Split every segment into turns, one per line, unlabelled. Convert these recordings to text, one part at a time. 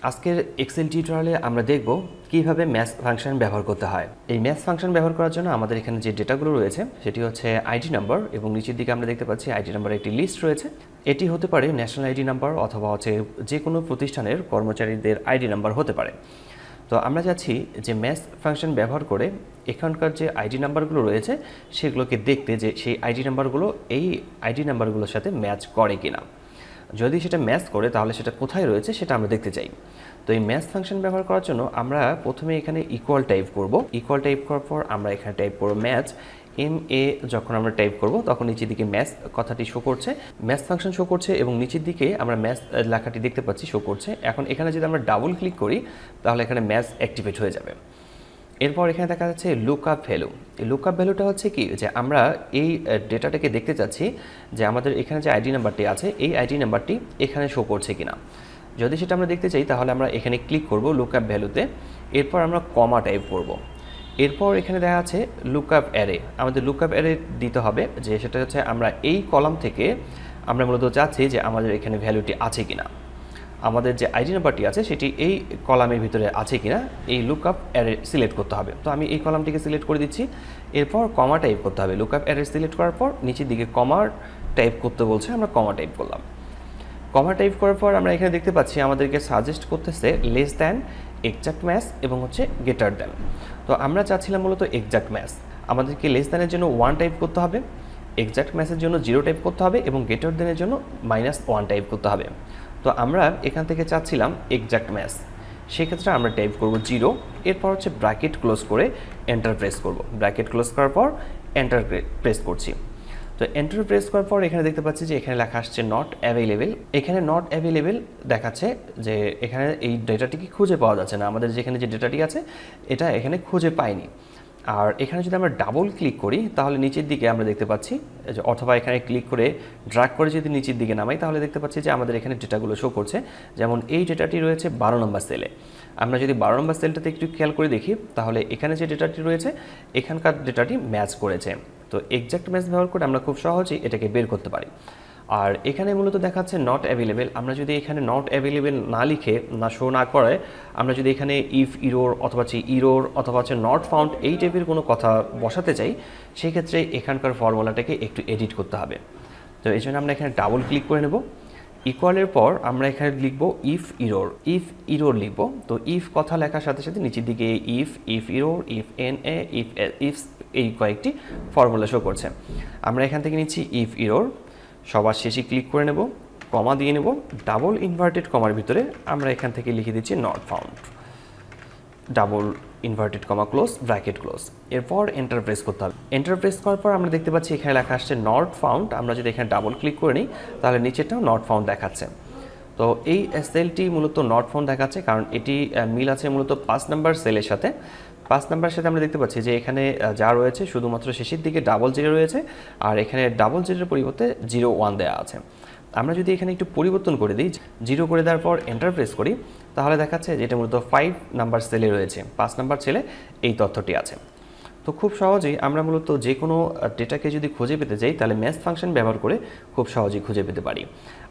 আজকের এক্সেল টিউটোরিয়ালে আমরা দেখব কিভাবে ম্যাথ ফাংশন ব্যবহার করতে হয়। এই ম্যাথ ফাংশন ব্যবহার করার জন্য আমাদের এখানে যে ডেটাগুলো রয়েছে সেটি হচ্ছে আইডি নাম্বার এবং নিচের দিকে আমরা দেখতে পাচ্ছি আইডি নাম্বারের একটি লিস্ট রয়েছে। এটি হতে পারে ন্যাশনাল আইডি নাম্বার অথবা হচ্ছে যে কোনো প্রতিষ্ঠানের কর্মচারীদের আইডি নাম্বার হতে পারে। তো আমরা চাচ্ছি যে ম্যাথ ফাংশন ব্যবহার করে এখানকার যে আইডি নাম্বারগুলো রয়েছে সেগুলোকে দেখতে যে সেই আইডি নাম্বারগুলো এই আইডি নাম্বারগুলোর সাথে ম্যাচ করে কিনা। যদি সেটা ম্যাচ করে তাহলে সেটা কোথায় রয়েছে সেটা আমরা দেখতে চাই। তো এই ম্যাথ ফাংশন ব্যবহার করার জন্য আমরা প্রথমে এখানে ইকুয়াল টাইপ করব। ইকুয়াল টাইপ করার পর আমরা এখানে টাইপ করব ম্যাথ MA। যখন আমরা টাইপ করব তখন নিচের দিকে ম্যাথ কথাটি শো করছে, ম্যাথ ফাংশন শো করছে এবং নিচের দিকে আমরা ম্যাথ লেখাটি দেখতে পাচ্ছি শো করছে। এখন এখানে যদি আমরা ডাবল ক্লিক করি তাহলে এখানে ম্যাথ অ্যাক্টিভেট হয়ে যাবে। এরপর এখানে দেখা যাচ্ছে লুকআপ ভ্যালু। এই লুকআপ ভ্যালুটা হচ্ছে কি, যে আমরা এই ডেটাটাকে দেখতে চাচ্ছি যে আমাদের এখানে যে আইডি নাম্বারটি আছে এই আইডি নাম্বারটি এখানে শো করছে কিনা। যদি সেটা আমরা দেখতে চাই তাহলে আমরা এখানে ক্লিক করব লুকআপ ভ্যালুতে। এরপর আমরা কমা টাইপ করব। এরপর এখানে দেখা আছে লুকআপ অ্যারে। আমাদের লুকআপ অ্যারে দিতে হবে, যে সেটা হচ্ছে আমরা এই কলাম থেকে আমরা মূলত চাচ্ছি যে আমাদের এখানে ভ্যালুটি আছে কিনা, আমাদের যে আইডি নাম্বারটি আছে সেটি এই কলামের ভিতরে আছে কিনা এই লুকআপ অ্যারে সিলেক্ট করতে হবে। তো আমি এই কলামটিকে সিলেক্ট করে দিচ্ছি। এরপর কমা টাইপ করতে হবে। লুকআপ অ্যারে সিলেক্ট করার পর নিচের দিকে কমার টাইপ করতে বলছে, আমরা কমা টাইপ করলাম। কমা টাইপ করার পর আমরা এখানে দেখতে পাচ্ছি আমাদেরকে সাজেস্ট করতেছে লেস দ্যান, এক্সাক্ট ম্যাচ এবং হচ্ছে গ্রেটার দ্যান। তো আমরা চাচ্ছিলাম মূলত এক্সাক্ট ম্যাচ। আমাদেরকে লেস দ্যানের জন্য 1 টাইপ করতে হবে, এক্সাক্ট ম্যাচের জন্য 0 টাইপ করতে হবে এবং গ্রেটার দ্যানের জন্য -1 টাইপ করতে হবে। তো আমরা এখান থেকে চাচ্ছিলাম এক্সাক্ট ম্যাচ, সেক্ষেত্রে আমরা টাইপ করব 0। এরপর হচ্ছে ব্র্যাকেট ক্লোজ করে এন্টার প্রেস করব। ব্র্যাকেট ক্লোজ করার পর এন্টার প্রেস করছি। তো এন্টার প্রেস করার পর এখানে দেখতে পাচ্ছি যে এখানে লেখা আসছে নট অ্যাভেলেবেল। এখানে নট অ্যাভেলেবেল দেখাচ্ছে যে এখানে এই ডেটাটিকে খুঁজে পাওয়া যাচ্ছে না। আমাদের যেখানে যে ডেটাটি আছে এটা এখানে খুঁজে পাইনি। আর এখানে যদি আমরা ডাবল ক্লিক করি তাহলে নিচের দিকে আমরা দেখতে পাচ্ছি, অথবা এখানে ক্লিক করে ড্র্যাগ করে যদি নিচের দিকে নামাই তাহলে দেখতে পাচ্ছি যে আমাদের এখানে ডেটাগুলো শো করছে। যেমন এই ডেটাটি রয়েছে 12 নম্বর সেলে। আমরা যদি 12 নম্বর সেলটাতে একটু খেয়াল করে দেখি তাহলে এখানে যে ডেটাটি রয়েছে এখানকার ডেটাটি ম্যাচ করেছে। তো এক্সাক্ট ম্যাচ ব্যবহার করে আমরা খুব সহজেই এটাকে বের করতে পারি। আর এখানে মূলত দেখাচ্ছে নট অ্যাভেলেবেল। আমরা যদি এখানে নট অ্যাভেলেবেল না লিখে না শো না করে আমরা যদি এখানে ইফ ইরোর অথবা হচ্ছে ইরোর অথবা হচ্ছে নট ফাউন্ড এই টাইপের কোনো কথা বসাতে চাই, সেই ক্ষেত্রে এখানকার ফর্মুলাটাকে একটু এডিট করতে হবে। তো এই জন্য আমরা এখানে ডাবল ক্লিক করে নেব। ইকুয়ালের পর আমরা এখানে লিখব ইফ ইরোর লিখব। তো ইফ কথা লেখার সাথে সাথে নিচের দিকে if error, if NA, if এই কয়েকটি ফর্মুলা শো করছে। আমরা এখান থেকে নিচ্ছি ইফ ইরোর, সবার শেষে ক্লিক করে নেব, কমা দিয়ে নেব, ডাবল ইনভার্টেড কমার ভিতরে আমরা এখান থেকে লিখে দিচ্ছি not found, double inverted comma close, bracket close. এরপর এন্টার প্রেস করতে হবে। এন্টার প্রেস করার পর আমরা দেখতে পাচ্ছি এখানে লেখা আসছে নট ফাউন্ড। আমরা যদি এখানে ডাবল ক্লিক করে নিই তাহলে নিচেরটাও নট ফাউন্ড দেখাচ্ছে। তো এই সেলটি মূলত নট ফাউন্ড দেখাচ্ছে কারণ এটি মিল আছে মূলত 5 নাম্বার সেলের সাথে। 5 নাম্বারের সাথে আমরা দেখতে পাচ্ছি যে এখানে যা রয়েছে শুধুমাত্র শেষের দিকে ডাবল 0 রয়েছে আর এখানে ডাবল 0-এর পরিবর্তে 0-1 দেওয়া আছে। আমরা যদি এখানে একটু পরিবর্তন করে দিই, 0 করে দেওয়ার পর এন্টার প্রেস করি তাহলে দেখাচ্ছে যে এটা মূলত 5 নাম্বার সেলে রয়েছে, 5 নাম্বার সেলে এই তথ্যটি আছে। তো খুব সহজেই আমরা মূলত যে কোনো ডেটাকে যদি খুঁজে পেতে চাই তাহলে ম্যাথ ফাংশন ব্যবহার করে খুব সহজেই খুঁজে পেতে পারি।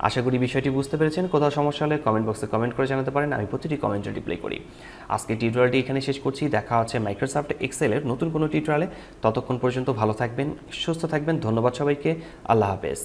আশা করি বিষয়টি বুঝতে পেরেছেন। কোথাও সমস্যা হলে কমেন্ট বক্সে কমেন্ট করে জানাতে পারেন, আমি প্রতিটি কমেন্টে রিপ্লাই করি। আজকে টিউটোরিয়ালটি এখানে শেষ করছি। দেখা হচ্ছে মাইক্রোসফট এক্সেলের নতুন কোনো টিউটোরিয়ালে। ততক্ষণ পর্যন্ত ভালো থাকবেন, সুস্থ থাকবেন। ধন্যবাদ সবাইকে। আল্লাহ হাফেজ।